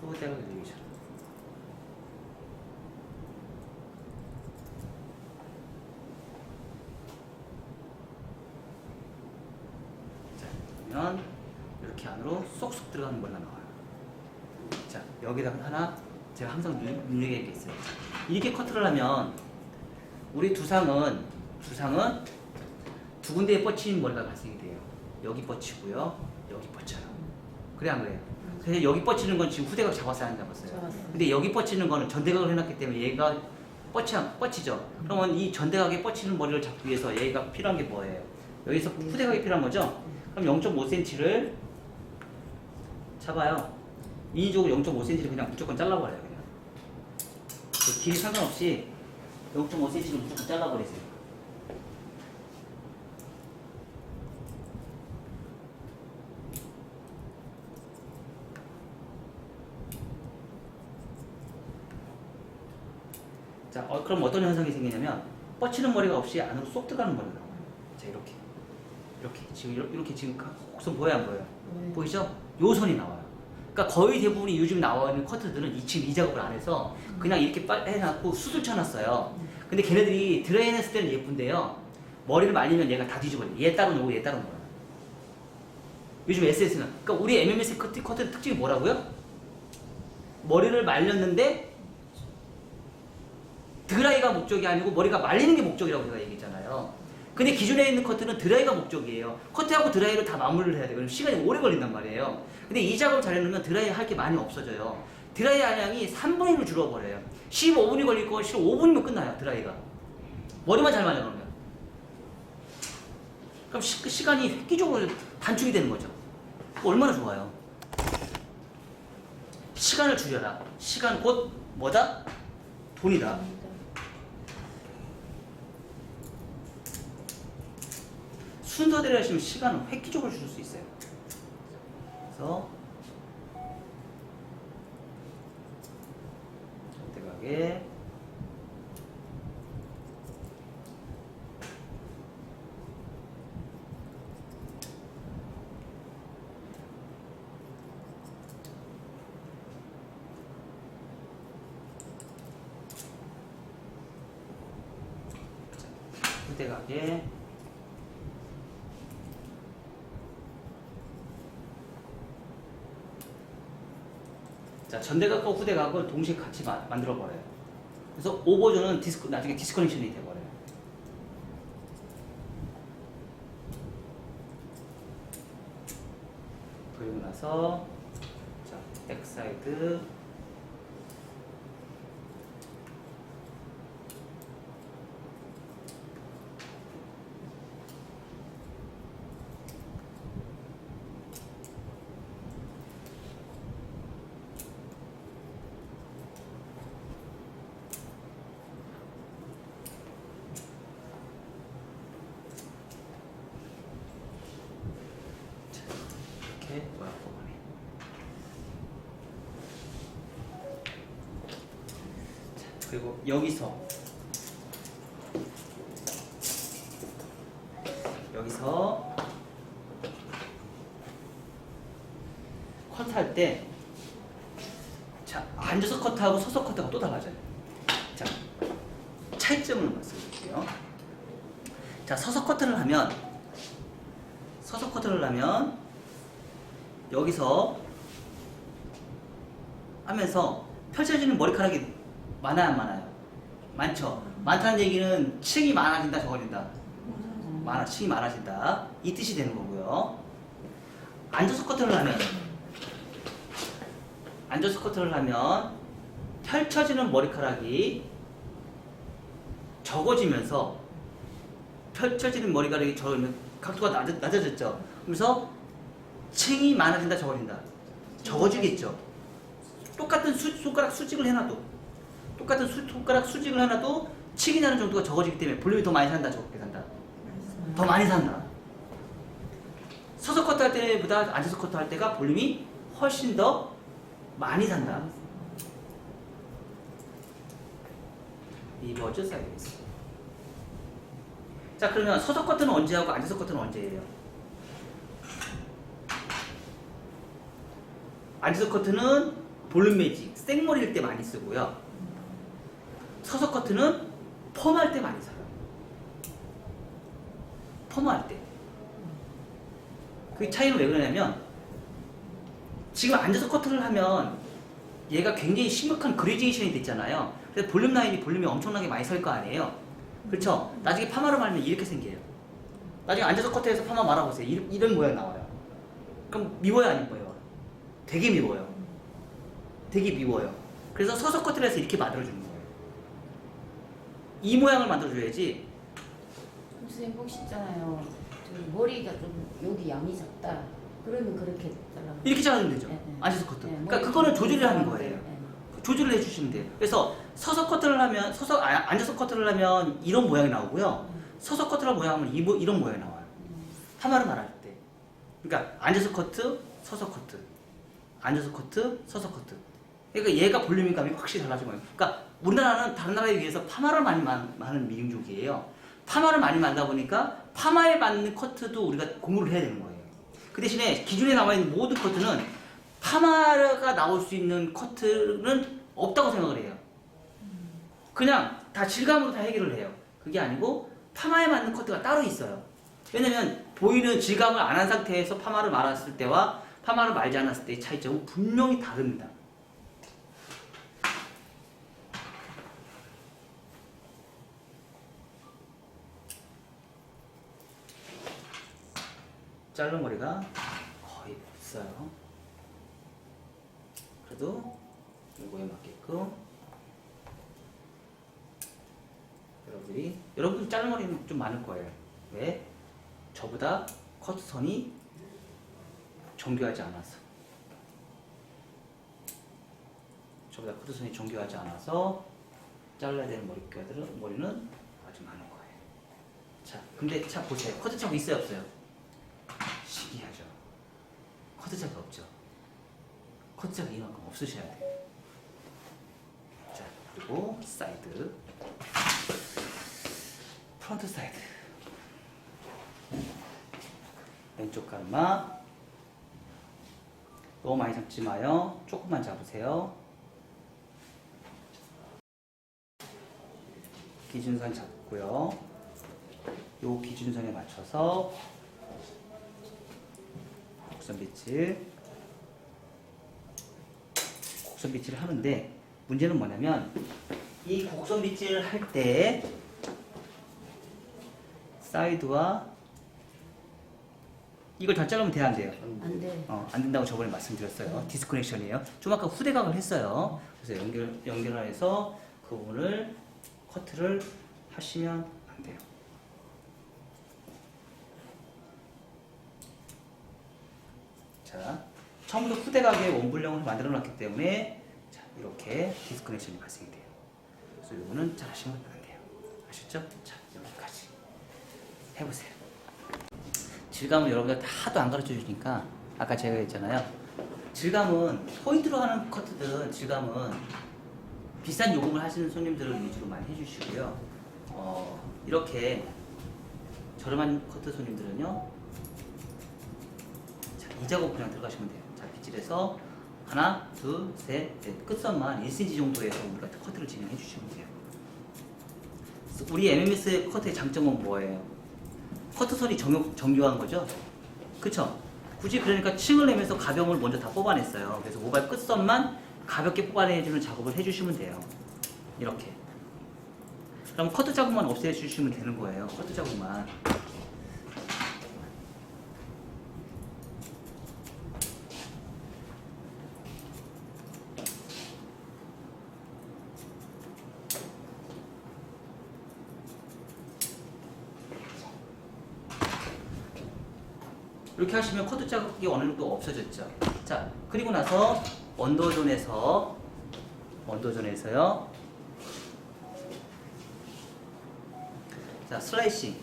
후대각 엘리베이션 자 그러면 이렇게 안으로 쏙쏙 들어가는 걸로 나와요. 자 여기다 하나 제가 항상 눈여겨야 게 있어요. 이렇게 커트를 하면 우리 두상은 두 군데에 뻗친 머리가 발생이 돼요. 여기 뻗치고요, 여기 뻗쳐요. 그래 안 그래요? 그래서 여기 뻗치는 건 지금 후대각 잡았어요, 안 잡았어요? 잡았어요. 근데 여기 뻗치는 거는 전대각을 해놨기 때문에 얘가 뻗치죠. 그러면 이 전대각에 뻗치는 머리를 잡기 위해서 얘가 필요한 게 뭐예요? 여기서 후대각이 필요한 거죠? 그럼 0.5cm를 잡아요. 인위적으로 0.5cm를 그냥 무조건 잘라버려요. 그냥 그 길이 상관없이 0.5cm를 무조건 잘라버리세요. 자, 그럼 어떤 현상이 생기냐면 뻗치는 머리가 없이 안으로 쏙 들어가는 머리가 나와요. 자, 이렇게 지금 이렇게 지금 곡선 보여요, 안 보여요? 네. 보이죠? 요 선이 나와요. 그러니까 거의 대부분이 요즘 나와 있는 커트들은 지금 이 작업을 안 해서 그냥 이렇게 해놨고 숱을 쳐놨어요. 근데 걔네들이 드라이어 했을 때는 예쁜데요. 머리를 말리면 얘가 다 뒤집어요. 얘 따로 놓고 얘 따로 놓아요. 요즘 SS는. 그러니까 우리 MMS 커트 특징이 뭐라고요? 머리를 말렸는데 드라이가 목적이 아니고 머리가 말리는 게 목적이라고 제가 얘기했잖아요. 근데 기존에 있는 커트는 드라이가 목적이에요. 커트하고 드라이를 다 마무리를 해야 돼요. 그럼 시간이 오래 걸린단 말이에요. 근데 이 작업을 잘 해놓으면 드라이 할 게 많이 없어져요. 드라이 안량이 3분의 1로 줄어버려요. 15분이 걸릴 거 실은 5분이면 끝나요. 드라이가. 머리만 잘 말려 놓으면. 그럼 시간이 획기적으로 단축이 되는 거죠. 얼마나 좋아요. 시간을 줄여라. 시간 곧 뭐다? 돈이다. 순서대로 하시면 시간을 획기적으로 줄일 수 있어요. 그래서 선택하게 선택하게 자, 전대각과 후대각을 동시에 같이 만들어버려요. 그래서 오버전은 나중에 디스커넥션이 돼버려요. 그리고 나서 자, 백사이드 이렇게 뽑아내. 자, 그리고 여기서 컷할 때 자, 앉아서 컷하고 서서 컷하고 또 달라져요. 자, 차이점을 말씀드릴게요. 자, 서서 커트를 하면 여기서 하면서 펼쳐지는 머리카락이 많아요, 안 많아요? 많죠? 많다는 얘기는 층이 많아진다, 적어진다? 층이 많아진다. 이 뜻이 되는 거고요. 앉아서 커트를 하면 펼쳐지는 머리카락이 적어지면서 각도가 낮아졌죠. 그래서 층이 많아진다, 적어진다. 적어지겠죠. 똑같은 손가락 수직을 해놔도 층이 나는 정도가 적어지기 때문에 볼륨이 더 많이 산다, 적게 산다. 더 많이 산다. 서서 커트할 때보다 앉아서 커트할 때가 볼륨이 훨씬 더 많이 산다. 리버즈 사이드. 자, 그러면 서서 커트는 언제 하고 앉아서 커트는 언제 해요? 앉아서 커트는 볼륨 매직, 생머리일 때 많이 쓰고요. 서서 커트는 펌할 때 많이 써요. 펌할 때. 그 차이는 왜 그러냐면 지금 앉아서 커트를 하면 얘가 굉장히 심각한 그레디에이션이 됐잖아요. 그래서 볼륨이 엄청나게 많이 설 거 아니에요. 그렇죠? 나중에 파마를 말면 이렇게 생겨요. 나중에 앉아서 커트해서 파마 말아보세요. 이런 모양 나와요. 그럼 미워요, 안 미워요? 되게 미워요. 되게 미워요. 그래서 서서 커트를 해서 이렇게 만들어주는 거예요. 이 모양을 만들어줘야지. 선생님 혹시 있잖아요. 저기 머리가 좀 여기 양이 작다. 그러면 그렇게 잘라. 이렇게 자르면 되죠. 네. 앉아서 커트. 네, 그러니까 머리 그거는 좀 조절을 하는 이상한데, 거예요. 네. 조절을 해주시면 돼요. 그래서 서서 커트를 하면 앉아서 커트를 하면 이런 모양이 나오고요. 서서 커트를 모양하면 이런 모양이 나와요. 파마를 말할 때. 그러니까 앉아서 커트, 서서 커트, 앉아서 커트, 서서 커트. 그러니까 얘가 볼륨감이 확실히 달라진 거예요. 그러니까 우리나라는 다른 나라에 비해서 파마를 많이 하는 민족이에요. 파마를 많이 만다 보니까 파마에 맞는 커트도 우리가 공부를 해야 되는 거예요. 그 대신에 기존에 나와 있는 모든 커트는 파마가 나올 수 있는 커트는 없다고 생각을 해요. 그냥 다 질감으로 다 해결을 해요. 그게 아니고 파마에 맞는 커트가 따로 있어요. 왜냐면 보이는 질감을 안 한 상태에서 파마를 말았을 때와 파마를 말지 않았을 때의 차이점은 분명히 다릅니다. 자른 머리가 거의 없어요. 그래도 이거에 맞게끔 여러분 자른 머리는 좀 많을 거예요. 왜? 저보다 커트선이 정교하지 않아서. 저보다 커트선이 정교하지 않아서 잘라야 되는 머리는 아주 많은 거예요. 자, 근데 자 보세요. 커트착이 있어요, 없어요? 신기하죠. 커트착이 없죠. 커트착이 이만큼 없으셔야 돼요. 자, 그리고 사이드, 프론트 사이드. 왼쪽 가르마 너무 많이 잡지 마요. 조금만 잡으세요. 기준선 잡고요. 요 기준선에 맞춰서 곡선 빗질을 하는데 문제는 뭐냐면 이 곡선 빗질을 할 때 사이드와 이걸 다 자르면 돼야 안 돼요? 안 돼. 안 된다고 저번에 말씀드렸어요. 디스커넥션이에요. 좀 아까 후대각을 했어요. 그래서 연결해서 그 부분을 커트를 하시면 안 돼요. 자, 처음부터 후대각의 원불령을 만들어 놨기 때문에 자, 이렇게 디스커넥션이 발생이 돼요. 그래서 이거는 잘 하시면 안 돼요. 아셨죠? 자, 여기까지 해보세요. 질감을 여러분들 다 하도 안 가르쳐 주니까 아까 제가 했잖아요. 질감은 포인트로 하는 커트들은 질감은 비싼 요금을 하시는 손님들을 위주로 많이 해주시고요. 이렇게 저렴한 커트 손님들은요. 자, 이 작업 그냥 들어가시면 돼요. 자, 빗질해서 하나, 둘, 셋, 넷 끝선만 1cm 정도에서 우리가 커트를 진행해 주시면 돼요. 우리 MMS 커트의 장점은 뭐예요? 커트선이 정교한 거죠? 그쵸? 굳이 그러니까 층을 내면서 가벼움을 먼저 다 뽑아냈어요. 그래서 모발 끝선만 가볍게 뽑아내주는 작업을 해주시면 돼요. 이렇게. 그럼 커트 자국만 없애주시면 되는 거예요. 커트 자국만. 이렇게 하시면 커트 자국이 어느 정도 없어졌죠. 자, 그리고 나서 언더존에서요. 자, 슬라이싱.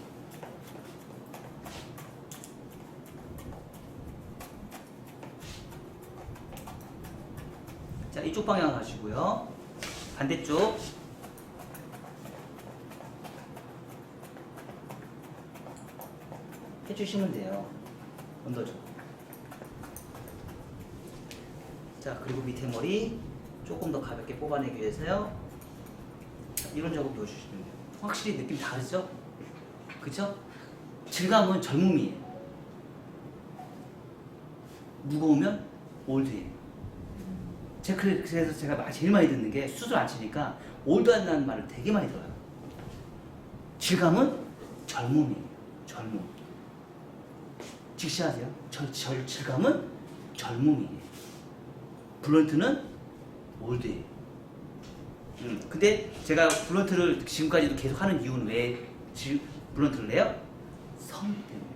자, 이쪽 방향 가시고요. 반대쪽. 해주시면 돼요. 언더존. 자, 그리고 밑에 머리 조금 더 가볍게 뽑아내기 위해서요. 자, 이런 작업 넣어주시면 돼요. 확실히 느낌 다르죠? 그쵸? 질감은 젊음이에요. 무거우면 올드예요. 그래서 제가 제일 많이 듣는 게 수술 안 치니까 올드한다는 말을 되게 많이 들어요. 질감은 젊음이에요. 젊음. 직시하세요. 질감은 젊음이에요. 블런트는 올드예요. 근데 제가 블런트를 지금까지도 계속 하는 이유는 왜 블런트를 내요? 선 때문에.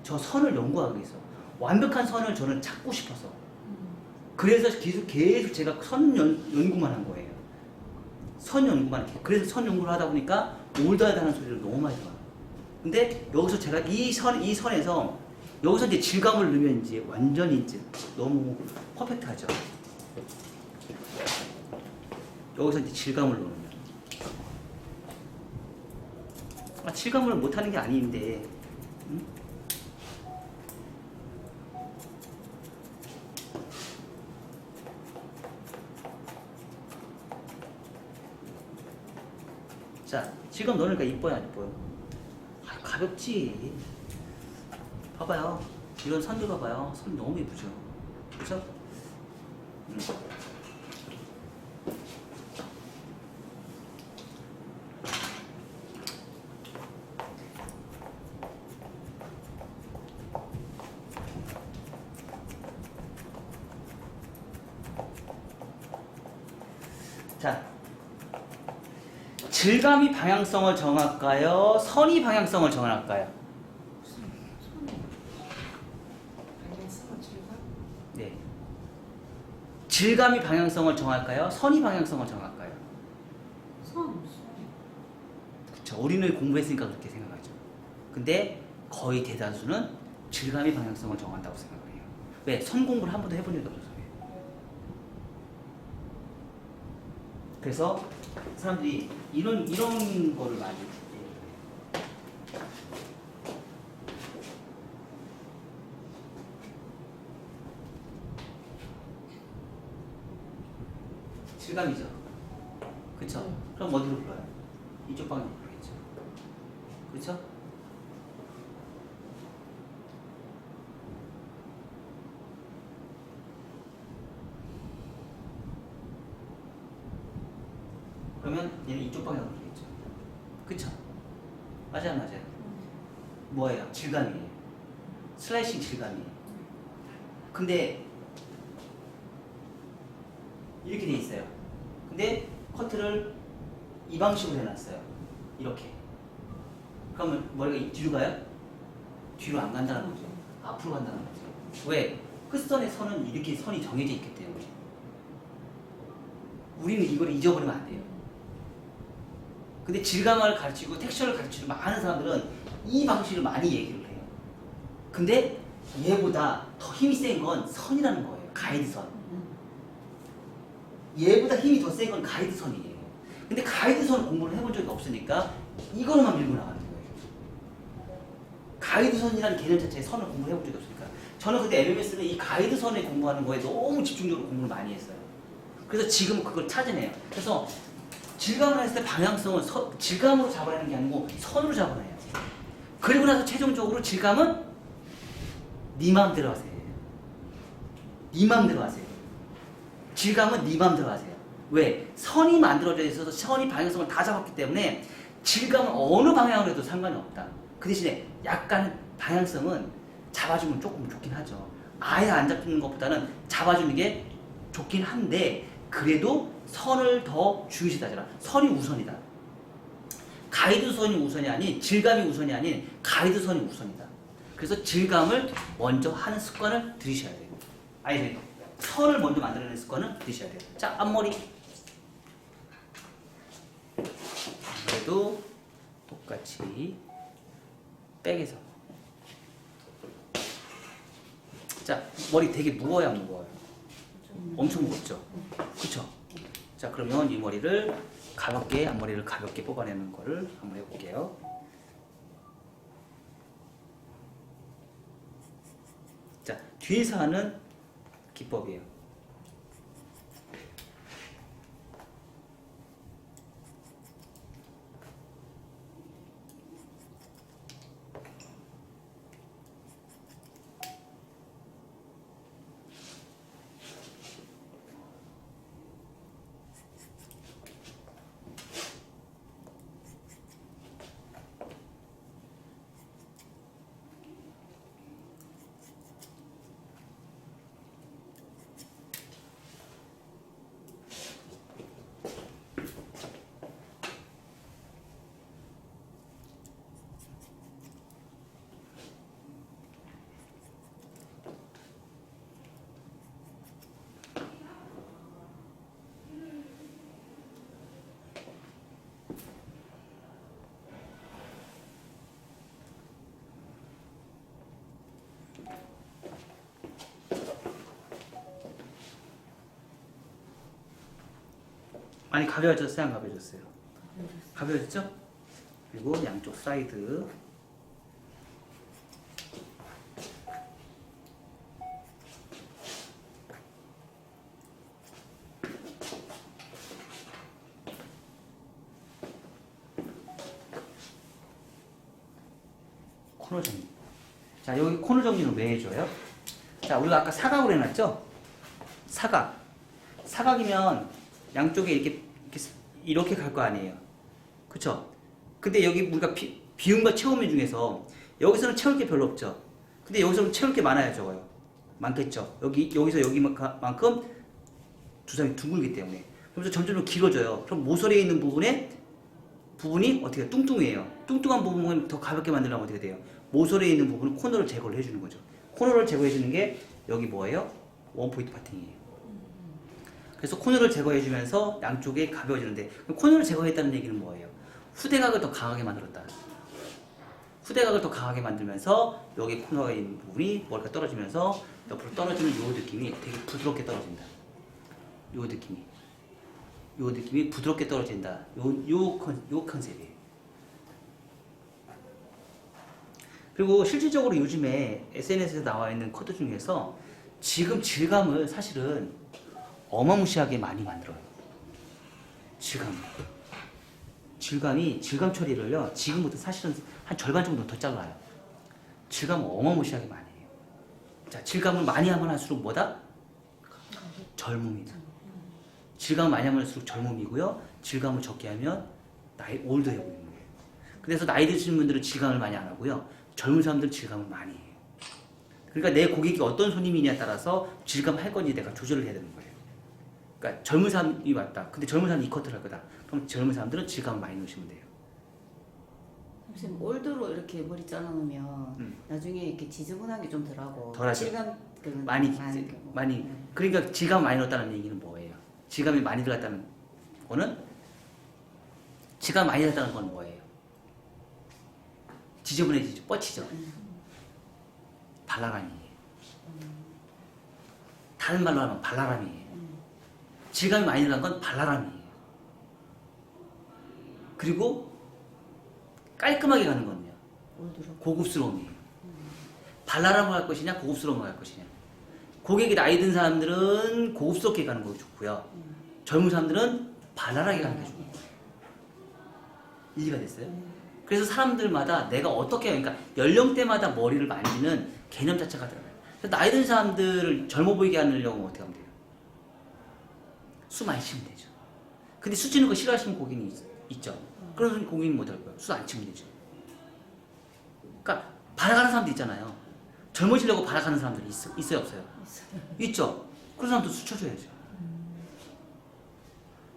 저 선을 연구하기 위해서. 완벽한 선을 저는 찾고 싶어서. 그래서 계속 제가 선 연구만 한 거예요. 선 연구만. 그래서 선 연구를 하다 보니까 올드하다는 소리를 너무 많이 들어요. 근데 여기서 제가 이 선에서 여기서 이제 질감을 넣으면 이제 완전히 이제 너무 퍼펙트하죠. 여기서 이제 질감을 넣으면. 질감을 못하는 게 아닌데. 응? 자, 질감 넣으니까 이뻐요, 안 이뻐요? 가볍지. 봐봐요. 이런 선들 봐봐요. 선 너무 예쁘죠? 그쵸? 자, 질감이 방향성을 정할까요? 선이 방향성을 정할까요? 네. 질감이 방향성을 정할까요? 선이 방향성을 정할까요? 그쵸. 우리는 공부했으니까 그렇게 생각하죠. 근데 거의 대다수는 질감이 방향성을 정한다고 생각을 해요. 왜? 선 공부를 한 번도 해본 적이 없어서. 그래서 사람들이 이런 거를 많이 해요. 질감이죠. 그쵸? 그럼 어디로 불러요? 이쪽 방향으로 부르겠죠. 그쵸? 그러면 얘는 이쪽 방향으로 부르겠죠. 그쵸? 맞아요, 맞아요. 뭐예요? 질감이에요. 슬라이싱 질감이에요. 근데 이렇게 돼 있어요. 근데 커트를 이 방식으로 해놨어요. 이렇게. 그러면 머리가 뒤로 가요? 뒤로 안 간다는 거죠. 앞으로 간다는 거죠. 왜? 끝선의 선은 이렇게 선이 정해져 있기 때문에. 우리는 이걸 잊어버리면 안 돼요. 근데 질감을 가르치고 텍스처를 가르치는 많은 사람들은 이 방식을 많이 얘기를 해요. 근데 얘보다 더 힘이 센 건 선이라는 거예요. 가이드선. 얘보다 힘이 더 센 건 가이드선이에요. 근데 가이드선 공부를 해본 적이 없으니까 이거로만 밀고 나가는 거예요. 가이드선이라는 개념 자체에 선을 공부를 해본 적이 없으니까. 저는 근데 LMS는 이 가이드선에 공부하는 거에 너무 집중적으로 공부를 많이 했어요. 그래서 지금 그걸 찾아내요. 그래서 질감을 했을 때 방향성은 질감으로 잡아내는 게 아니고 선으로 잡아내요. 그리고 나서 최종적으로 질감은 네 마음대로 하세요. 네 마음대로 하세요. 질감은 네 마음대로 하세요. 왜? 선이 만들어져 있어서 선이 방향성을 다 잡았기 때문에 질감은 어느 방향으로 해도 상관이 없다. 그 대신에 약간 방향성은 잡아주면 조금 좋긴 하죠. 아예 안 잡는 것보다는 잡아주는 게 좋긴 한데 그래도 선을 더 중시하잖아. 선이 우선이다. 가이드선이 우선이 아닌 질감이 우선이 아닌 가이드선이 우선이다. 그래서 그래서 질감을 먼저 하는 습관을 들이셔야 돼요. 아니, 선을 먼저 만들어내는 습관을 들이셔야 돼요. 자, 앞머리. 그래도 똑같이 백에서. 자, 머리 되게 무거워요, 안 무거워요? 엄청 무겁죠? 그쵸? 자, 그러면 이 머리를 가볍게, 앞머리를 가볍게 뽑아내는 거를 한번 해볼게요. 자, 뒤에서 하는 기법이에요. 많이 가벼워졌어요? 안 가벼워졌어요? 가벼워졌죠? 그리고 양쪽 사이드. 코너 정리. 자, 여기 코너 정리는 왜 해줘요? 자, 우리가 아까 사각으로 해놨죠? 사각. 사각이면 양쪽에 이렇게 갈 거 아니에요. 그쵸? 근데 여기 우리가 비움과 채우면 중에서 여기서는 채울 게 별로 없죠. 근데 여기서는 채울 게 많아요, 적어요. 많겠죠. 여기서 여기만큼 두상이 둥글기 때문에. 그래서 점점 길어져요. 그럼 모서리에 있는 부분이 어떻게 뚱뚱해요. 뚱뚱한 부분을 더 가볍게 만들려면 어떻게 돼요? 모서리에 있는 부분은 코너를 제거를 해주는 거죠. 코너를 제거해주는 게 여기 뭐예요? 원포인트 파팅이에요. 그래서 코너를 제거해주면서 양쪽에 가벼워지는데, 코너를 제거했다는 얘기는 뭐예요? 후대각을 더 강하게 만들었다. 후대각을 더 강하게 만들면서 여기 코너에 있는 부분이 머리가 떨어지면서 옆으로 떨어지는 요 느낌이 되게 부드럽게 떨어진다. 요 느낌이 부드럽게 떨어진다. 요 컨셉이에요. 그리고 실질적으로 요즘에 SNS에 나와 있는 커트 중에서 지금 질감을 사실은 어마무시하게 많이 만들어요. 질감 처리를요, 지금부터 사실은 한 절반 정도 더 잘라요. 질감을 어마무시하게 많이 해요. 자, 질감을 많이 하면 할수록 뭐다? 젊음이다. 질감을 많이 하면 할수록 젊음이고요. 질감을 적게 하면 올드해 보이는 거예요. 그래서 나이 드신 분들은 질감을 많이 안 하고요. 젊은 사람들은 질감을 많이 해요. 그러니까 내 고객이 어떤 손님이냐에 따라서 질감 할 건지 내가 조절을 해야 되는 거예요. 그러니까 젊은 사람이 왔다. 근데 젊은 사람이 이 커트를 할 거다. 그럼 젊은 사람들은 질감을 많이 넣으시면 돼요. 선생님, 올드로 이렇게 머리 잘라놓으면 나중에 이렇게 지저분한 게 좀 덜하고 덜하죠. 질감 많이. 네. 그러니까 질감을 많이 넣었다는 얘기는 뭐예요? 질감이 많이 들어갔다는 거는, 질감이 많이 들어갔다는 건 뭐예요? 지저분해지죠. 뻗치죠. 발랄함이에요. 다른 말로 하면 발랄함이에요. 질감이 많이 들어간 건 발랄함이에요. 그리고 깔끔하게 가는 건요, 고급스러움이에요. 발랄함을 할 것이냐, 고급스러움을 할 것이냐. 고객이 나이 든 사람들은 고급스럽게 가는 거 좋고요. 젊은 사람들은 발랄하게 가는 게 좋고. 이해가 됐어요? 그래서 사람들마다 내가 어떻게, 그러니까 연령대마다 머리를 만지는 개념 자체가 달라요. 그래서 나이 든 사람들을 젊어 보이게 하려면 어떻게 하면 돼요? 수 많이 치면 되죠. 근데 수 치는 거 싫어하시는 고객이 있죠. 그런 고객은 못 할 거예요. 수 안 치면 되죠. 그러니까 바라가는 사람도 있잖아요. 젊어지려고 바라가는 사람들이 있어요, 없어요? 있죠. 그런 사람도 수 쳐줘야죠.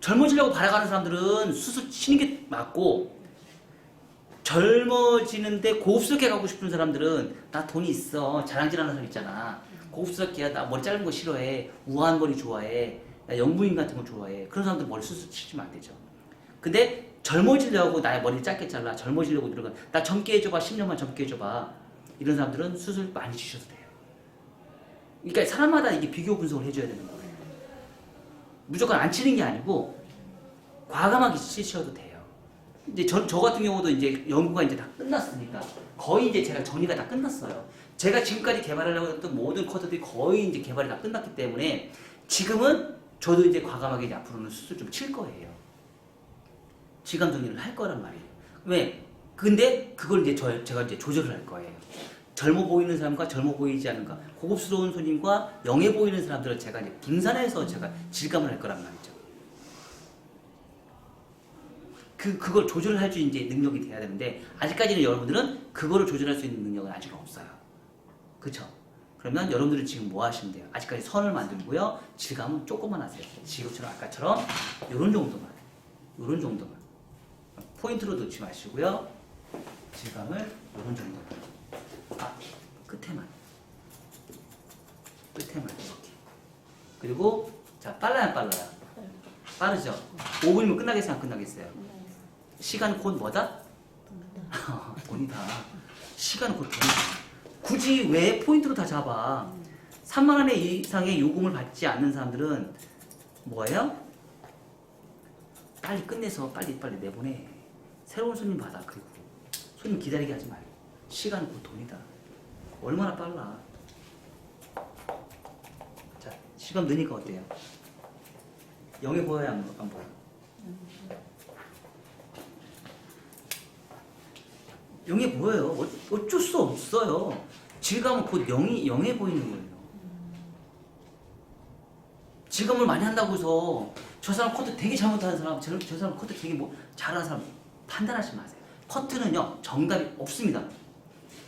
젊어지려고 바라가는 사람들은 수수 치는 게 맞고, 젊어지는데 고급스럽게 가고 싶은 사람들은 나 돈이 있어. 자랑질하는 사람 있잖아. 고급스럽게 나 머리 짧은 거 싫어해. 우아한 머리 좋아해. 나 영부인 같은 거 좋아해. 그런 사람들 머리 수술 치면 안 되죠. 근데 젊어지려고 나의 머리 짧게 잘라. 젊어지려고 들어가. 나 젊게 해줘봐. 10년만 젊게 해줘봐. 이런 사람들은 수술 많이 치셔도 돼요. 그러니까 사람마다 이게 비교 분석을 해줘야 되는 거예요. 무조건 안 치는 게 아니고 과감하게 치셔도 돼요. 이제 저 같은 경우도 이제 연구가 이제 다 끝났으니까 거의 이제 제가 정리가 다 끝났어요. 제가 지금까지 개발하려고 했던 모든 커터들이 거의 이제 개발이 다 끝났기 때문에 지금은 저도 이제 과감하게 이제 앞으로는 수술 좀 칠 거예요. 질감 정리를 할 거란 말이에요. 왜? 근데 그걸 이제 제가 이제 조절을 할 거예요. 젊어 보이는 사람과 젊어 보이지 않은가, 고급스러운 손님과 영해 보이는 사람들을 제가 이제 분산해서 제가 질감을 할 거란 말이죠. 그걸 조절할 수 이제 능력이 돼야 되는데 아직까지는 여러분들은 그거를 조절할 수 있는 능력은 아직 없어요. 그쵸? 그러면 여러분들은 지금 뭐 하시면 돼요? 아직까지 선을 만들고요. 질감은 조금만 하세요. 지금처럼 아까처럼 요런 정도만. 요런 정도만. 포인트로 놓지 마시고요. 질감을 요런 정도만. 아, 끝에만. 끝에만 이렇게. 그리고 자, 빨라요, 안 빨라요? 빠르죠? 5분이면 끝나겠어요, 안 끝나겠어요? 시간 곧 뭐다? 돈이다. 시간 곧 돈이다. 굳이 왜 포인트로 다 잡아? 3만 원 이상의 요금을 받지 않는 사람들은 뭐예요? 빨리 끝내서 빨리 내보내. 새로운 손님 받아. 그리고 손님 기다리게 하지 말고. 시간은 곧 돈이다. 얼마나 빨라. 자, 시간 느니까 어때요? 영해 보여요? 안 보여? 영해 보여요. 어쩔 수 없어요. 질감은 곧 영해 보이는 거예요. 질감을 많이 한다고 해서 저 사람 커트 되게 잘못하는 사람, 저 사람 커트 되게 뭐 잘하는 사람 판단하지 마세요. 커트는요 정답이 없습니다.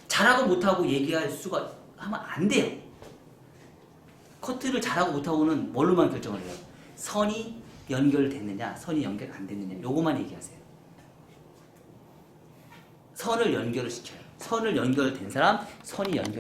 잘하고 못하고 얘기할 수가 하면 안 돼요. 커트를 잘하고 못하고는 뭘로만 결정을 해요? 선이 연결됐느냐, 선이 연결 안 됐느냐, 요거만 얘기하세요. 선을 연결을 시켜요. 선을 연결된 사람, 선이 연결